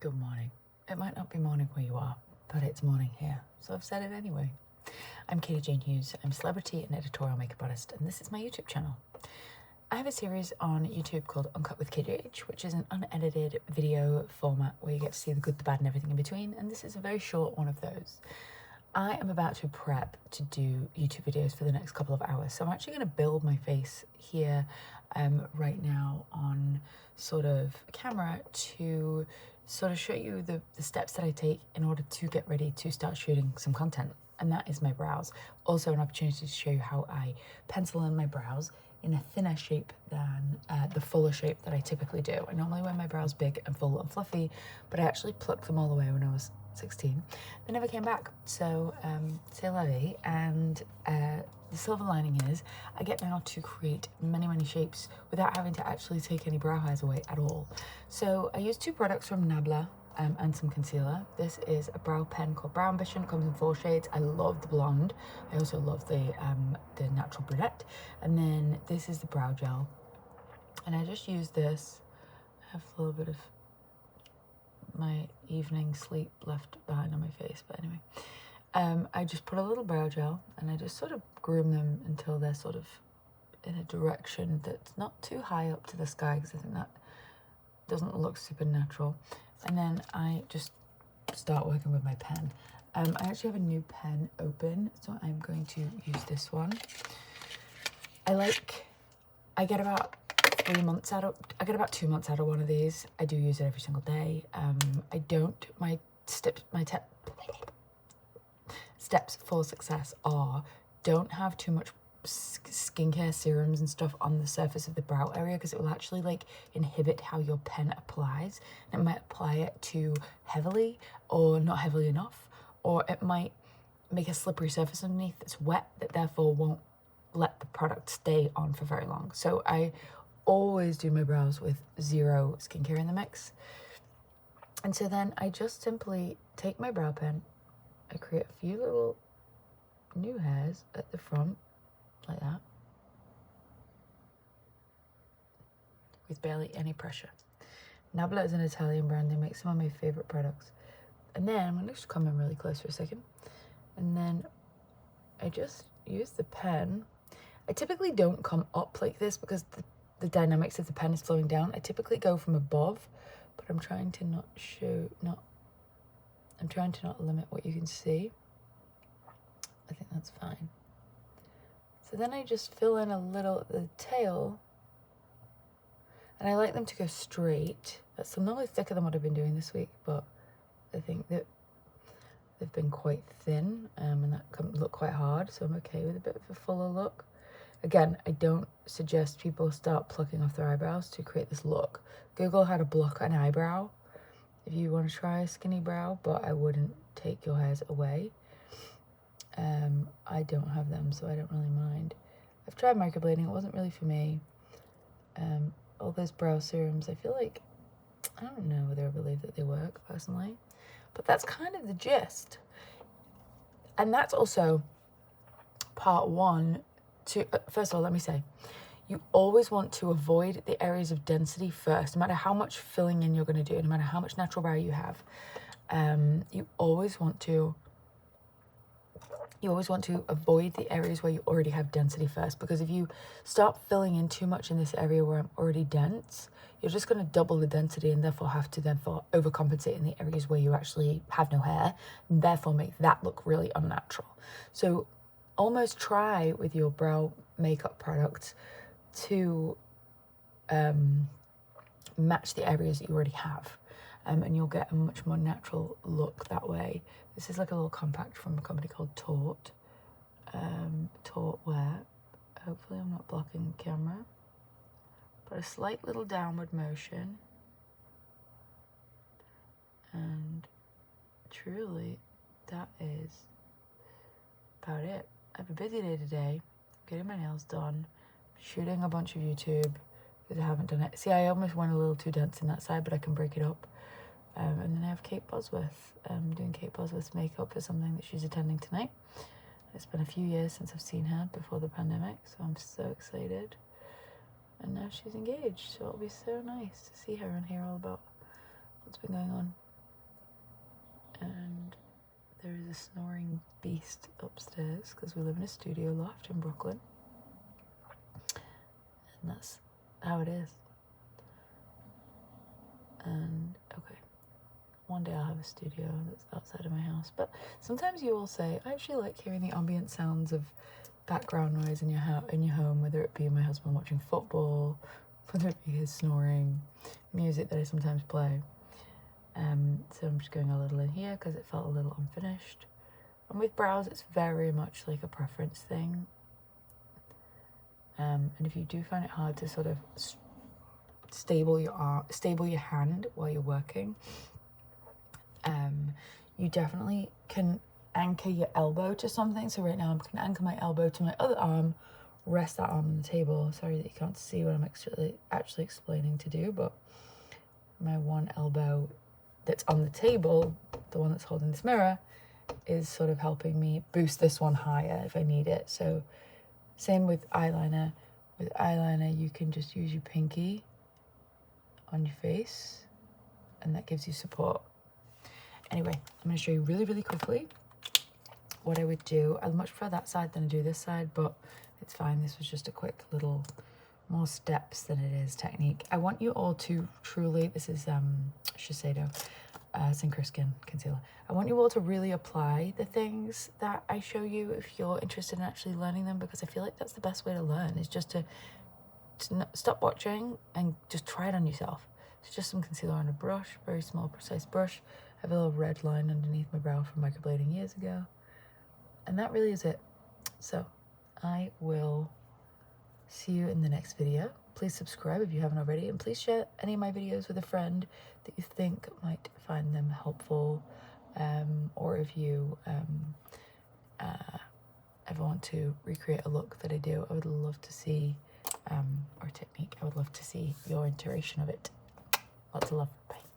Good morning. It might not be morning where you are, but it's morning here, so I've said it anyway. I'm KATIEJANE. I'm a celebrity and editorial makeup artist, and this is my YouTube channel. I have a series on YouTube called UNCUT with KJH, which is an unedited video format where you get to see the good, the bad, and everything in between, and this is a very short one of those. I am about to prep to do YouTube videos for the next couple of hours, so I'm actually going to build my face here right now on sort of camera to sort of show you the steps that I take in order to get ready to start shooting some content, and that is my brows. Also an opportunity to show you how I pencil in my brows in a thinner shape than the fuller shape that I typically do. I normally wear my brows big and full and fluffy, but I actually plucked them all the way when I was 16. They never came back, so c'est la vie. And the silver lining is I get now to create many shapes without having to actually take any brow hairs away at all. So I use two products from Nabla and some concealer. This is a brow pen called Brow Ambition. It comes in 4 shades. I love the blonde. I also love the natural brunette. And then this is the brow gel. And I just use this. I have a little bit of my evening sleep left behind on my face, but anyway. I just put a little brow gel and I just sort of groom them until they're sort of in a direction that's not too high up to the sky, because I think that doesn't look super natural. And then I just start working with my pen. I actually have a new pen open, so I'm going to use this one. I get about 2 months out of one of these. I do use it every single day. My steps for success are: don't have too much skincare serums and stuff on the surface of the brow area, because it will actually like inhibit how your pen applies. It might apply it too heavily or not heavily enough, or it might make a slippery surface underneath that's wet that therefore won't let the product stay on for very long. So I always do my brows with 0 skincare in the mix. And so then I just simply take my brow pen, I create a few little new hairs at the front, like that, with barely any pressure. Nabla is an Italian brand. They make some of my favorite products. And then I'm gonna just come in really close for a second. And then I just use the pen. I typically don't come up like this because the dynamics of the pen is slowing down. I typically go from above, but I'm trying to not limit what you can see. I think that's fine. So then I just fill in a little at the tail, and I like them to go straight. That's normally thicker than what I've been doing this week, but I think that they've been quite thin, and that can look quite hard, so I'm okay with a bit of a fuller look. Again, I don't suggest people start plucking off their eyebrows to create this look. Google how to block an eyebrow if you want to try a skinny brow, but I wouldn't take your hairs away. I don't have them, so I don't really mind. I've tried microblading. It wasn't really for me. All those brow serums, I feel like, I don't know whether I believe that they work personally, but that's kind of the gist. And that's also part one. First of all, let me say, you always want to avoid the areas of density first, no matter how much filling in you're going to do, no matter how much natural brow you have. You always want to avoid the areas where you already have density first, because if you start filling in too much in this area where I'm already dense, you're just going to double the density and therefore have to overcompensate in the areas where you actually have no hair, and therefore make that look really unnatural. So almost try with your brow makeup products to match the areas that you already have, and you'll get a much more natural look that way. This is like a little compact from a company called Tarte Wear. Hopefully I'm not blocking the camera, but a slight little downward motion, and truly that is about it. I have a busy day today, getting my nails done, shooting a bunch of YouTube because I haven't done it. See, I almost went a little too dense in that side, but I can break it up. And then I have Kate Bosworth. I'm doing Kate Bosworth's makeup for something that she's attending tonight. It's been a few years since I've seen her before the pandemic, so I'm so excited. And now she's engaged, so it'll be so nice to see her and hear all about what's been going on. a snoring beast upstairs because we live in a studio loft in Brooklyn. And that's how it is. And okay, one day I'll have a studio that's outside of my house. But sometimes you will say, I actually like hearing the ambient sounds of background noise in your home, whether it be my husband watching football, whether it be his snoring, music that I sometimes play. So I'm just going a little in here because it felt a little unfinished. And with brows, it's very much like a preference thing. And if you do find it hard to sort of stable your hand while you're working, you definitely can anchor your elbow to something. So right now I'm going to anchor my elbow to my other arm, rest that arm on the table. Sorry that you can't see what I'm actually explaining to do, but my one elbow that's on the table, the one that's holding this mirror, is sort of helping me boost this one higher if I need it. So same with eyeliner. With eyeliner, you can just use your pinky on your face, and that gives you support. Anyway, I'm going to show you really, really quickly what I would do. I'd much prefer that side than I do this side, but it's fine. This was just a quick little, more steps than it is technique. I want you all to truly, this is Shiseido Synchro Skin Concealer. I want you all to really apply the things that I show you if you're interested in actually learning them, because I feel like that's the best way to learn, is just to stop watching and just try it on yourself. It's just some concealer on a brush, very small, precise brush. I have a little red line underneath my brow from microblading years ago. And that really is it. So I will see you in the next video. Please subscribe if you haven't already, and please share any of my videos with a friend that you think might find them helpful, or if you ever want to recreate a look that I do, I would love to see, or technique, I would love to see your iteration of it. Lots of love. Bye.